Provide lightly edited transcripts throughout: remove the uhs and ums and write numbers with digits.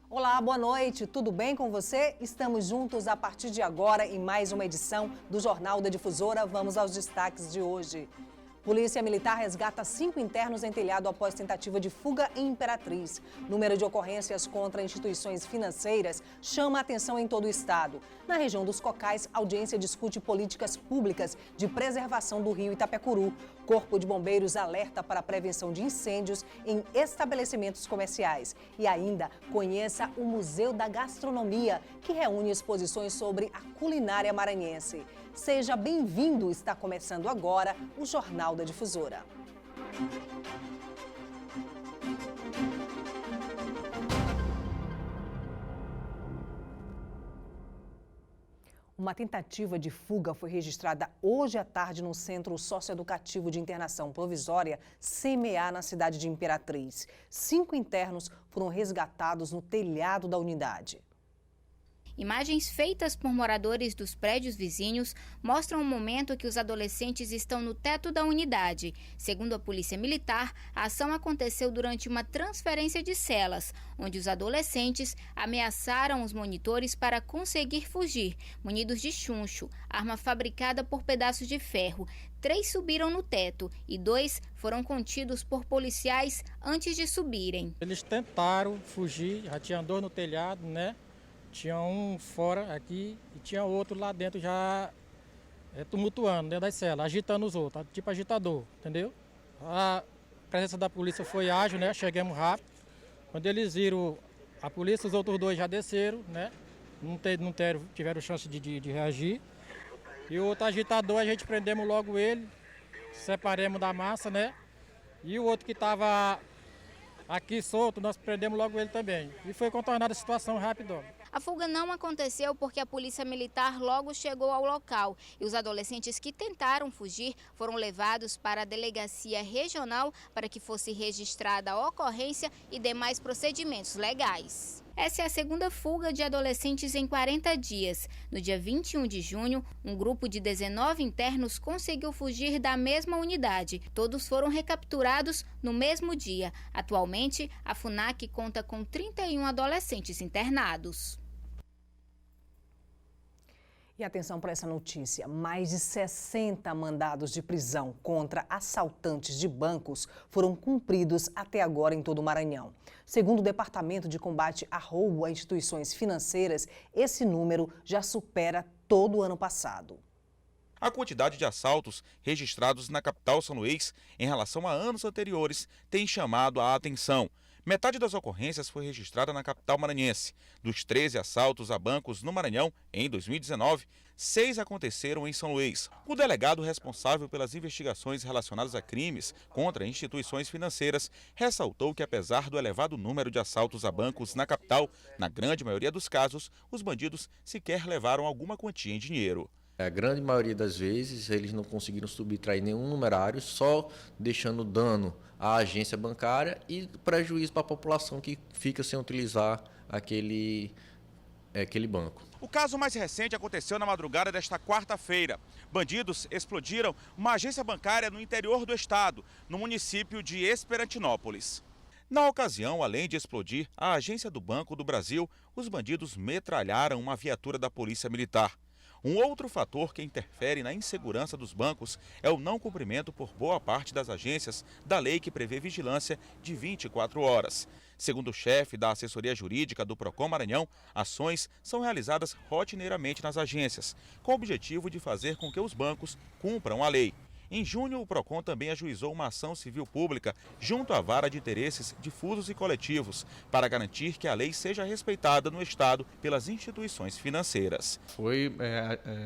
Olá, boa noite. Tudo bem com você? Estamos juntos a partir de agora em mais uma edição do Jornal da Difusora. Vamos aos destaques de hoje. Polícia Militar resgata 5 internos em telhado após tentativa de fuga em Imperatriz. Número de ocorrências contra instituições financeiras chama a atenção em todo o estado. Na região dos Cocais, a audiência discute políticas públicas de preservação do rio Itapecuru. Corpo de Bombeiros alerta para a prevenção de incêndios em estabelecimentos comerciais. E ainda, conheça o Museu da Gastronomia, que reúne exposições sobre a culinária maranhense. Seja bem-vindo, está começando agora o Jornal da Difusora. Uma tentativa de fuga foi registrada hoje à tarde no Centro Socioeducativo de Internação Provisória, CMA, na cidade de Imperatriz. 5 internos foram resgatados no telhado da unidade. Imagens feitas por moradores dos prédios vizinhos mostram o momento que os adolescentes estão no teto da unidade. Segundo a Polícia Militar, a ação aconteceu durante uma transferência de celas, onde os adolescentes ameaçaram os monitores para conseguir fugir, munidos de chuncho, arma fabricada por pedaços de ferro. 3 subiram no teto e 2 foram contidos por policiais antes de subirem. Eles tentaram fugir, já tinha 2 no telhado, né? Tinha um fora aqui e tinha outro lá dentro já tumultuando dentro das celas, agitando os outros, tipo agitador, entendeu? A presença da polícia foi ágil, né? Chegamos rápido. Quando eles viram a polícia, os outros 2 já desceram, né? Não tiveram chance de reagir. E o outro agitador, a gente prendemos logo ele, separamos da massa, né? E o outro que estava aqui solto, nós prendemos logo ele também. E foi contornada a situação rápido. A fuga não aconteceu porque a Polícia Militar logo chegou ao local e os adolescentes que tentaram fugir foram levados para a Delegacia Regional para que fosse registrada a ocorrência e demais procedimentos legais. Essa é a segunda fuga de adolescentes em 40 dias. No dia 21 de junho, um grupo de 19 internos conseguiu fugir da mesma unidade. Todos foram recapturados no mesmo dia. Atualmente, a FUNAC conta com 31 adolescentes internados. E atenção para essa notícia, mais de 60 mandados de prisão contra assaltantes de bancos foram cumpridos até agora em todo o Maranhão. Segundo o Departamento de Combate a Roubo a Instituições Financeiras, esse número já supera todo o ano passado. A quantidade de assaltos registrados na capital São Luís em relação a anos anteriores tem chamado a atenção. Metade das ocorrências foi registrada na capital maranhense. Dos 13 assaltos a bancos no Maranhão, em 2019, 6 aconteceram em São Luís. O delegado responsável pelas investigações relacionadas a crimes contra instituições financeiras ressaltou que, apesar do elevado número de assaltos a bancos na capital, na grande maioria dos casos, os bandidos sequer levaram alguma quantia em dinheiro. A grande maioria das vezes eles não conseguiram subtrair nenhum numerário, só deixando dano à agência bancária e prejuízo para a população que fica sem utilizar aquele banco. O caso mais recente aconteceu na madrugada desta quarta-feira. Bandidos explodiram uma agência bancária no interior do estado, no município de Esperantinópolis. Na ocasião, além de explodir a agência do Banco do Brasil, os bandidos metralharam uma viatura da Polícia Militar. Um outro fator que interfere na insegurança dos bancos é o não cumprimento por boa parte das agências da lei que prevê vigilância de 24 horas. Segundo o chefe da assessoria jurídica do Procon Maranhão, ações são realizadas rotineiramente nas agências, com o objetivo de fazer com que os bancos cumpram a lei. Em junho, o Procon também ajuizou uma ação civil pública junto à Vara de Interesses Difusos e Coletivos para garantir que a lei seja respeitada no Estado pelas instituições financeiras. Foi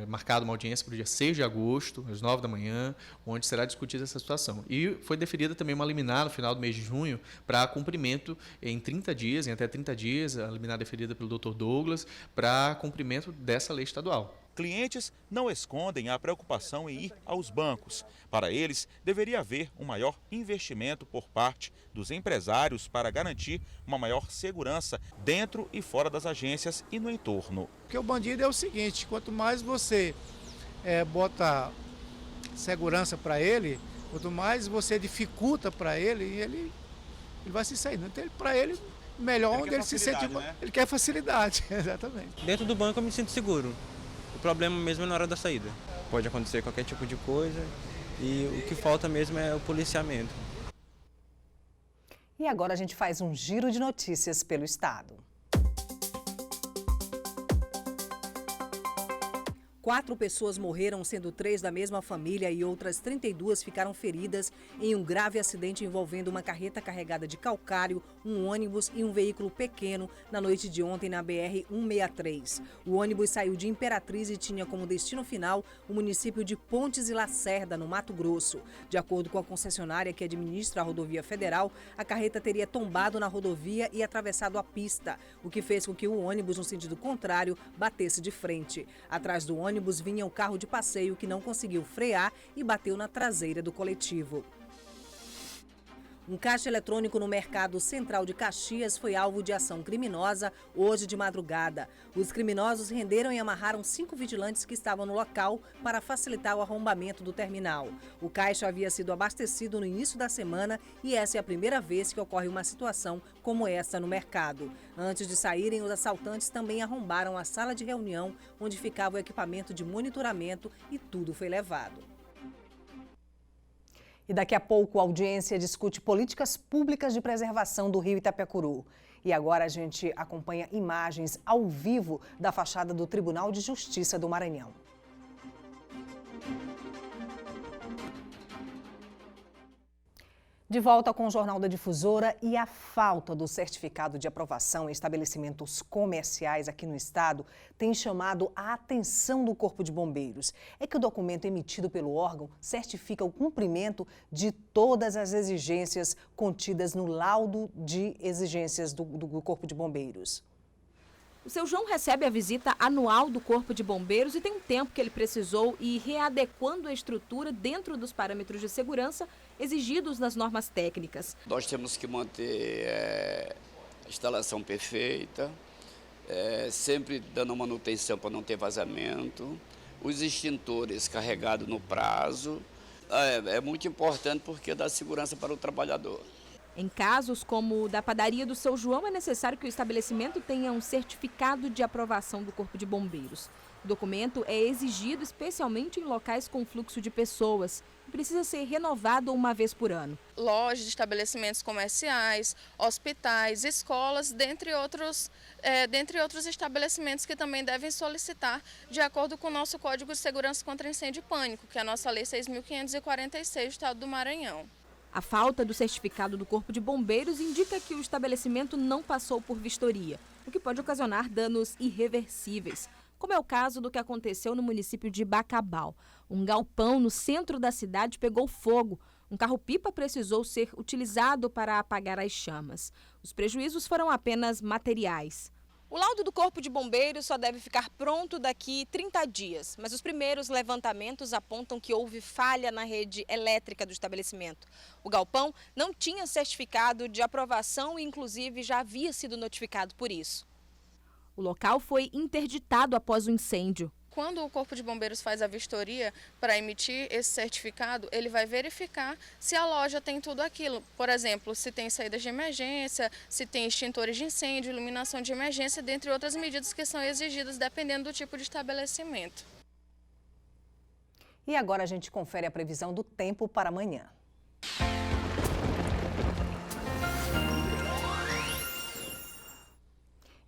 marcada uma audiência para o dia 6 de agosto, às 9 da manhã, onde será discutida essa situação. E foi deferida também uma liminar no final do mês de junho para cumprimento em 30 dias, em até 30 dias, a liminar deferida pelo Dr. Douglas, para cumprimento dessa lei estadual. Clientes não escondem a preocupação em ir aos bancos. Para eles, deveria haver um maior investimento por parte dos empresários para garantir uma maior segurança dentro e fora das agências e no entorno. Porque o bandido é o seguinte, quanto mais você bota segurança para ele, quanto mais você dificulta para ele, ele vai se sair. Então, para ele melhor Ele onde quer ele se sente. facilidade, né? Ele quer facilidade, exatamente. Dentro do banco eu me sinto seguro. O problema mesmo é na hora da saída. Pode acontecer qualquer tipo de coisa e o que falta mesmo é o policiamento. E agora a gente faz um giro de notícias pelo estado. 4 pessoas morreram, sendo 3 da mesma família e outras 32 ficaram feridas em um grave acidente envolvendo uma carreta carregada de calcário, um ônibus e um veículo pequeno na noite de ontem na BR-163. O ônibus saiu de Imperatriz e tinha como destino final o município de Pontes e Lacerda, no Mato Grosso. De acordo com a concessionária que administra a rodovia federal, a carreta teria tombado na rodovia e atravessado a pista, o que fez com que o ônibus, no sentido contrário, batesse de frente. Atrás do ônibus vinha um carro de passeio que não conseguiu frear e bateu na traseira do coletivo. Um caixa eletrônico no Mercado Central de Caxias foi alvo de ação criminosa hoje de madrugada. Os criminosos renderam e amarraram 5 vigilantes que estavam no local para facilitar o arrombamento do terminal. O caixa havia sido abastecido no início da semana e essa é a primeira vez que ocorre uma situação como essa no mercado. Antes de saírem, os assaltantes também arrombaram a sala de reunião onde ficava o equipamento de monitoramento e tudo foi levado. E daqui a pouco a audiência discute políticas públicas de preservação do rio Itapecuru. E agora a gente acompanha imagens ao vivo da fachada do Tribunal de Justiça do Maranhão. De volta com o Jornal da Difusora, e a falta do certificado de aprovação em estabelecimentos comerciais aqui no estado tem chamado a atenção do Corpo de Bombeiros. É que o documento emitido pelo órgão certifica o cumprimento de todas as exigências contidas no laudo de exigências do Corpo de Bombeiros. O seu João recebe a visita anual do Corpo de Bombeiros e tem um tempo que ele precisou ir readequando a estrutura dentro dos parâmetros de segurança exigidos nas normas técnicas. Nós temos que manter a instalação perfeita, sempre dando manutenção para não ter vazamento, os extintores carregados no prazo. É muito importante porque dá segurança para o trabalhador. Em casos como o da padaria do seu João, é necessário que o estabelecimento tenha um certificado de aprovação do Corpo de Bombeiros. O documento é exigido especialmente em locais com fluxo de pessoas e precisa ser renovado uma vez por ano. Lojas, estabelecimentos comerciais, hospitais, escolas, dentre outros estabelecimentos que também devem solicitar de acordo com o nosso Código de Segurança contra Incêndio e Pânico, que é a nossa Lei 6.546 do Estado do Maranhão. A falta do certificado do Corpo de Bombeiros indica que o estabelecimento não passou por vistoria, o que pode ocasionar danos irreversíveis, como é o caso do que aconteceu no município de Bacabal. Um galpão no centro da cidade pegou fogo. Um carro-pipa precisou ser utilizado para apagar as chamas. Os prejuízos foram apenas materiais. O laudo do Corpo de Bombeiros só deve ficar pronto daqui 30 dias, mas os primeiros levantamentos apontam que houve falha na rede elétrica do estabelecimento. O galpão não tinha certificado de aprovação e, inclusive, já havia sido notificado por isso. O local foi interditado após o incêndio. Quando o Corpo de Bombeiros faz a vistoria para emitir esse certificado, ele vai verificar se a loja tem tudo aquilo. Por exemplo, se tem saídas de emergência, se tem extintores de incêndio, iluminação de emergência, dentre outras medidas que são exigidas dependendo do tipo de estabelecimento. E agora a gente confere a previsão do tempo para amanhã.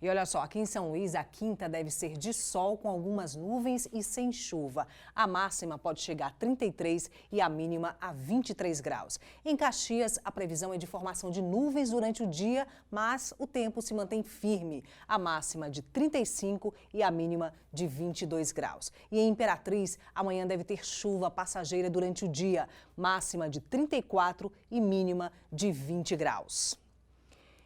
E olha só, aqui em São Luís, a quinta deve ser de sol com algumas nuvens e sem chuva. A máxima pode chegar a 33 e a mínima a 23 graus. Em Caxias, a previsão é de formação de nuvens durante o dia, mas o tempo se mantém firme. A máxima de 35 e a mínima de 22 graus. E em Imperatriz, amanhã deve ter chuva passageira durante o dia, máxima de 34 e mínima de 20 graus.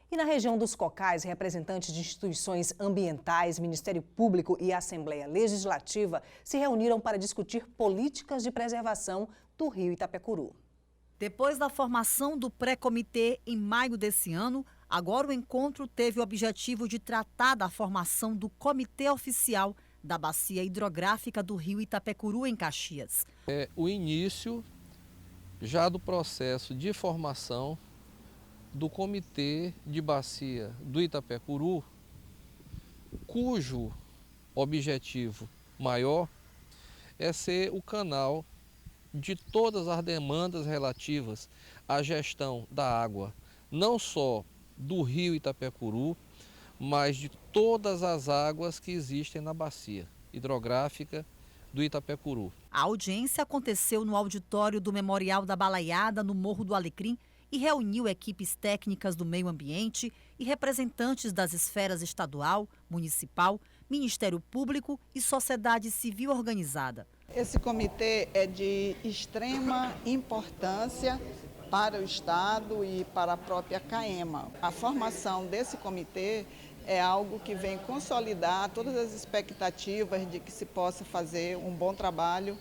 E na região dos Cocais, representantes de instituições ambientais, Ministério Público e Assembleia Legislativa se reuniram para discutir políticas de preservação do rio Itapecuru. Depois da formação do pré-comitê em maio desse ano, agora o encontro teve o objetivo de tratar da formação do Comitê Oficial da Bacia Hidrográfica do rio Itapecuru, em Caxias. É o início já do processo de formação do Comitê de Bacia do Itapecuru, cujo objetivo maior é ser o canal de todas as demandas relativas à gestão da água, não só do rio Itapecuru, mas de todas as águas que existem na bacia hidrográfica do Itapecuru. A audiência aconteceu no auditório do Memorial da Balaiada, no Morro do Alecrim, e reuniu equipes técnicas do meio ambiente e representantes das esferas estadual, municipal, Ministério Público e sociedade civil organizada. Esse comitê é de extrema importância para o Estado e para a própria CAEMA. A formação desse comitê é algo que vem consolidar todas as expectativas de que se possa fazer um bom trabalho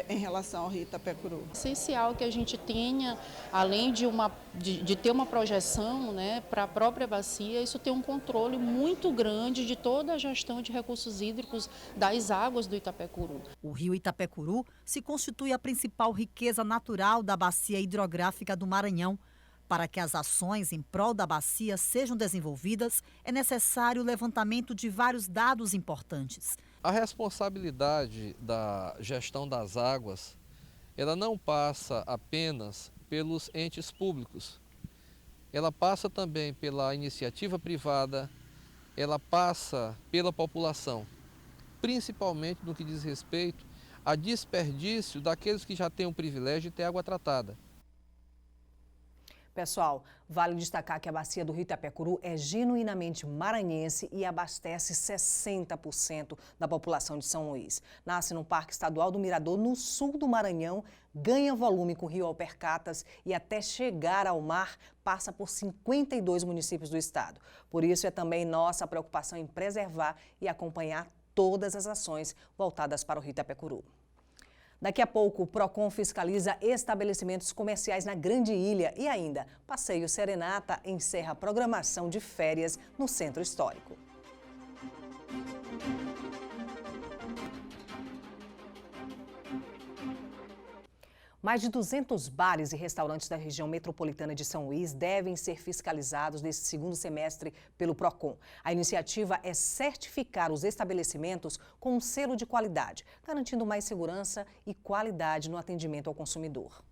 em relação ao rio Itapecuru. É essencial que a gente tenha, além de ter uma projeção, né, para a própria bacia, isso tem um controle muito grande de toda a gestão de recursos hídricos das águas do Itapecuru. O rio Itapecuru se constitui a principal riqueza natural da bacia hidrográfica do Maranhão. Para que as ações em prol da bacia sejam desenvolvidas, é necessário o levantamento de vários dados importantes. A responsabilidade da gestão das águas, ela não passa apenas pelos entes públicos. Ela passa também pela iniciativa privada, ela passa pela população, principalmente no que diz respeito a desperdício daqueles que já têm o privilégio de ter água tratada. Pessoal, vale destacar que a bacia do rio Itapecuru é genuinamente maranhense e abastece 60% da população de São Luís. Nasce no Parque Estadual do Mirador, no sul do Maranhão, ganha volume com o rio Alpercatas e até chegar ao mar passa por 52 municípios do estado. Por isso é também nossa preocupação em preservar e acompanhar todas as ações voltadas para o rio Itapecuru. Daqui a pouco, o PROCON fiscaliza estabelecimentos comerciais na Grande Ilha e ainda, Passeio Serenata encerra a programação de férias no Centro Histórico. Mais de 200 bares e restaurantes da região metropolitana de São Luís devem ser fiscalizados neste segundo semestre pelo PROCON. A iniciativa é certificar os estabelecimentos com um selo de qualidade, garantindo mais segurança e qualidade no atendimento ao consumidor.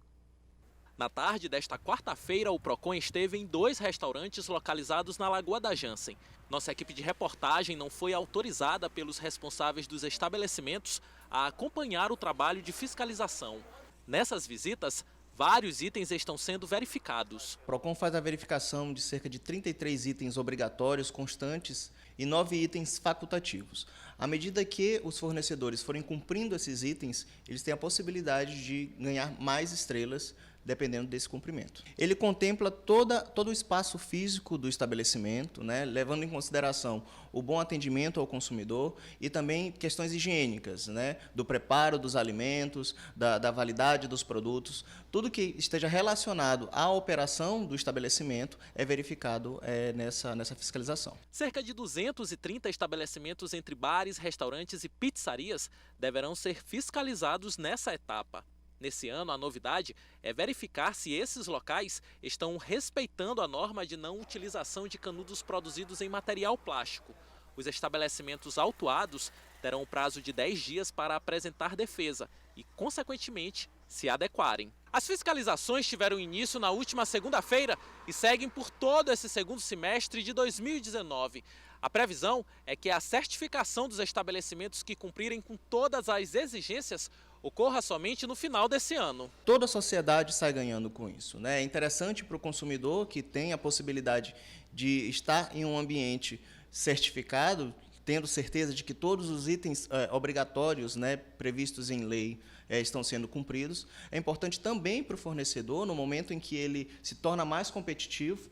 Na tarde desta quarta-feira, o PROCON esteve em 2 restaurantes localizados na Lagoa da Jansen. Nossa equipe de reportagem não foi autorizada pelos responsáveis dos estabelecimentos a acompanhar o trabalho de fiscalização. Nessas visitas, vários itens estão sendo verificados. O PROCON faz a verificação de cerca de 33 itens obrigatórios constantes e 9 itens facultativos. À medida que os fornecedores forem cumprindo esses itens, eles têm a possibilidade de ganhar mais estrelas, dependendo desse cumprimento. Ele contempla todo o espaço físico do estabelecimento, né, levando em consideração o bom atendimento ao consumidor e também questões higiênicas, né, do preparo dos alimentos, da validade dos produtos. Tudo que esteja relacionado à operação do estabelecimento é verificado nessa fiscalização. Cerca de 230 estabelecimentos entre bares, restaurantes e pizzarias deverão ser fiscalizados nessa etapa. Nesse ano, a novidade é verificar se esses locais estão respeitando a norma de não utilização de canudos produzidos em material plástico. Os estabelecimentos autuados terão um prazo de 10 dias para apresentar defesa e, consequentemente, se adequarem. As fiscalizações tiveram início na última segunda-feira e seguem por todo esse segundo semestre de 2019. A previsão é que a certificação dos estabelecimentos que cumprirem com todas as exigências ocorra somente no final desse ano. Toda a sociedade sai ganhando com isso, né? É interessante para o consumidor que tem a possibilidade de estar em um ambiente certificado, tendo certeza de que todos os itens obrigatórios, né, previstos em lei estão sendo cumpridos. É importante também para o fornecedor, no momento em que ele se torna mais competitivo,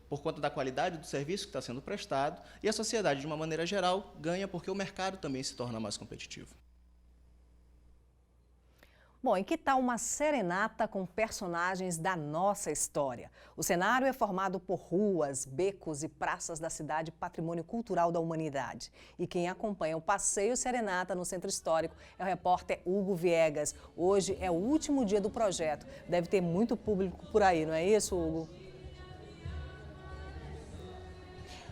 por conta da qualidade do serviço que está sendo prestado, e a sociedade, de uma maneira geral, ganha porque o mercado também se torna mais competitivo. Bom, e que tal uma serenata com personagens da nossa história? O cenário é formado por ruas, becos e praças da cidade Patrimônio Cultural da Humanidade. E quem acompanha o Passeio Serenata no Centro Histórico é o repórter Hugo Viegas. Hoje é o último dia do projeto. Deve ter muito público por aí, não é isso, Hugo?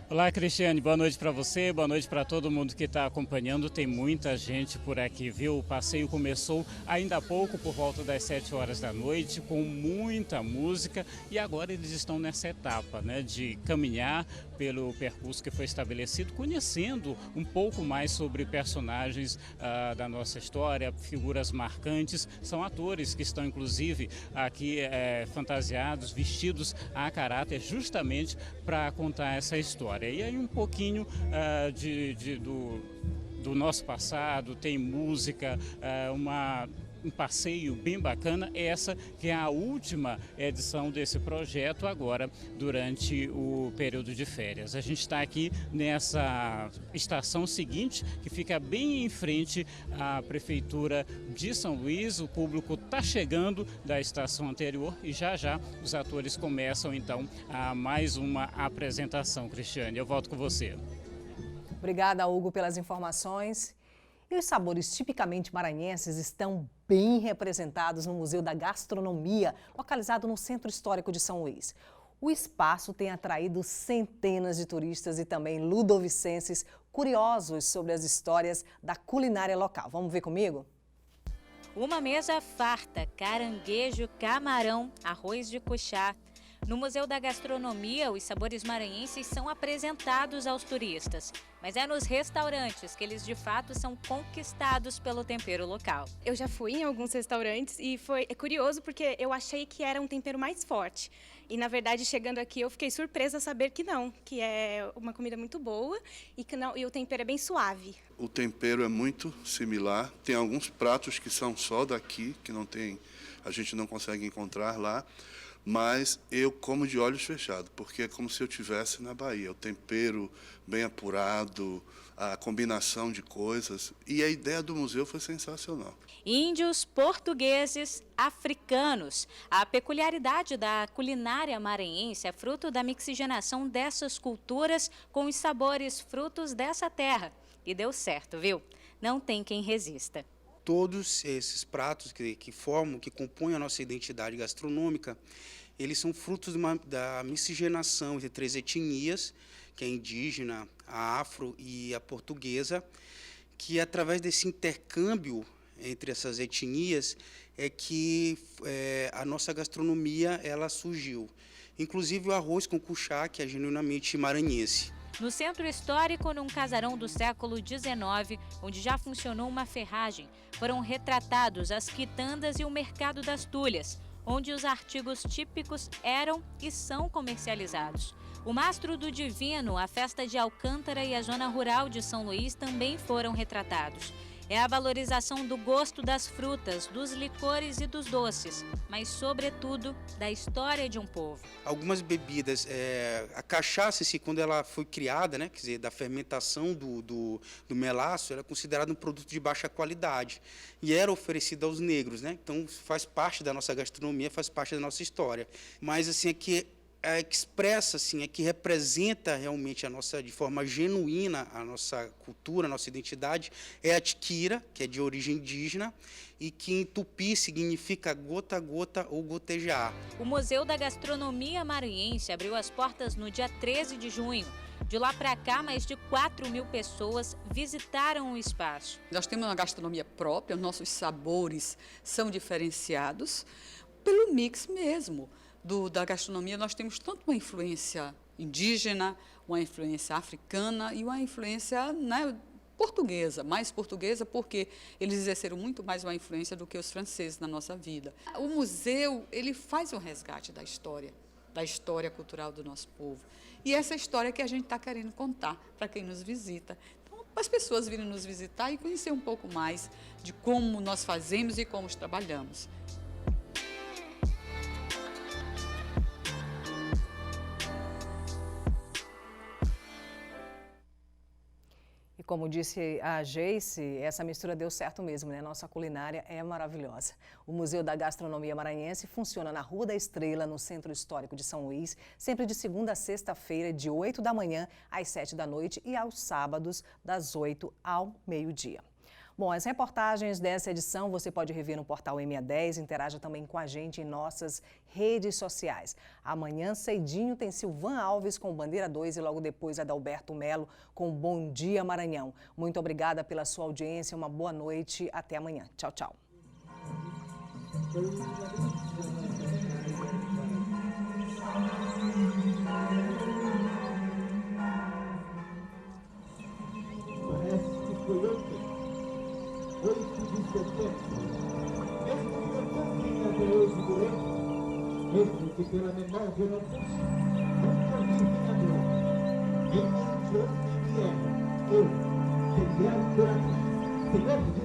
Olá, Cristiane, boa noite para você, boa noite para todo mundo que está acompanhando. Tem muita gente por aqui, viu? O passeio começou ainda há pouco, por volta das 7 horas da noite, com muita música, e agora eles estão nessa etapa, né, de caminhar pelo percurso que foi estabelecido, conhecendo um pouco mais sobre personagens da nossa história, figuras marcantes. São atores que estão, inclusive, aqui fantasiados, vestidos a caráter, justamente para contar essa história. E aí um pouquinho do nosso passado, tem música, um passeio bem bacana. Essa que é a última edição desse projeto agora durante o período de férias. A gente está aqui nessa estação seguinte, que fica bem em frente à Prefeitura de São Luís. O público está chegando da estação anterior e já os atores começam então a mais uma apresentação. Cristiane, eu volto com você. Obrigada, Hugo, pelas informações. E os sabores tipicamente maranhenses estão bem representados no Museu da Gastronomia, localizado no Centro Histórico de São Luís. O espaço tem atraído centenas de turistas e também ludovicenses curiosos sobre as histórias da culinária local. Vamos ver comigo? Uma mesa farta, caranguejo, camarão, arroz de cuchá. No Museu da Gastronomia, os sabores maranhenses são apresentados aos turistas, mas é nos restaurantes que eles de fato são conquistados pelo tempero local. Eu já fui em alguns restaurantes e foi curioso porque eu achei que era um tempero mais forte. E na verdade, chegando aqui, eu fiquei surpresa a saber que não, que é uma comida muito boa e que não, e o tempero é bem suave. O tempero é muito similar. Tem alguns pratos que são só daqui, que a gente não consegue encontrar lá. Mas eu como de olhos fechados, porque é como se eu estivesse na Bahia. O tempero bem apurado, a combinação de coisas. E a ideia do museu foi sensacional. Índios, portugueses, africanos. A peculiaridade da culinária maranhense é fruto da mixigenação dessas culturas com os sabores frutos dessa terra. E deu certo, viu? Não tem quem resista. Todos esses pratos que compõem a nossa identidade gastronômica, eles são frutos da miscigenação entre 3 etnias, que é a indígena, a afro e a portuguesa, que através desse intercâmbio entre essas etnias é que a nossa gastronomia ela surgiu. Inclusive o arroz com cuchá, que é genuinamente maranhense. No Centro Histórico, num casarão do século XIX, onde já funcionou uma ferragem, foram retratados as quitandas e o mercado das tulhas, onde os artigos típicos eram e são comercializados. O Mastro do Divino, a festa de Alcântara e a zona rural de São Luís também foram retratados. É a valorização do gosto das frutas, dos licores e dos doces, mas, sobretudo, da história de um povo. Algumas bebidas, a cachaça, quando ela foi criada, né, quer dizer, da fermentação do melaço, ela é considerada um produto de baixa qualidade e era oferecida aos negros, né? Então, faz parte da nossa gastronomia, faz parte da nossa história. Mas, assim, é que expressa, assim, é que representa realmente de forma genuína a nossa cultura, a nossa identidade, é a tiquira, que é de origem indígena e que em tupi significa gota a gota ou gotejar. O Museu da Gastronomia Maranhense abriu as portas no dia 13 de junho. De lá para cá, mais de 4.000 pessoas visitaram o espaço. Nós temos uma gastronomia própria, nossos sabores são diferenciados pelo mix mesmo. Da gastronomia, nós temos tanto uma influência indígena, uma influência africana e uma influência, né, portuguesa, mais portuguesa porque eles exerceram muito mais uma influência do que os franceses na nossa vida. O museu, ele faz um resgate da história cultural do nosso povo. E essa história que a gente está querendo contar para quem nos visita. Então, as pessoas virem nos visitar e conhecer um pouco mais de como nós fazemos e como trabalhamos. E como disse a Geice, essa mistura deu certo mesmo, né? Nossa culinária é maravilhosa. O Museu da Gastronomia Maranhense funciona na Rua da Estrela, no Centro Histórico de São Luís, sempre de segunda a sexta-feira, de 8 da manhã às 7 da noite e aos sábados, das 8 ao meio-dia. Bom, as reportagens dessa edição você pode rever no portal M10, interaja também com a gente em nossas redes sociais. Amanhã, cedinho, tem Silvan Alves com Bandeira 2 e logo depois Adalberto Melo com Bom Dia Maranhão. Muito obrigada pela sua audiência, uma boa noite, até amanhã. Tchau, tchau. Mesmo que pela memória eu não consigo nunca vi agora. Em onde eu vier, eu, Feriado Coração, Senhor de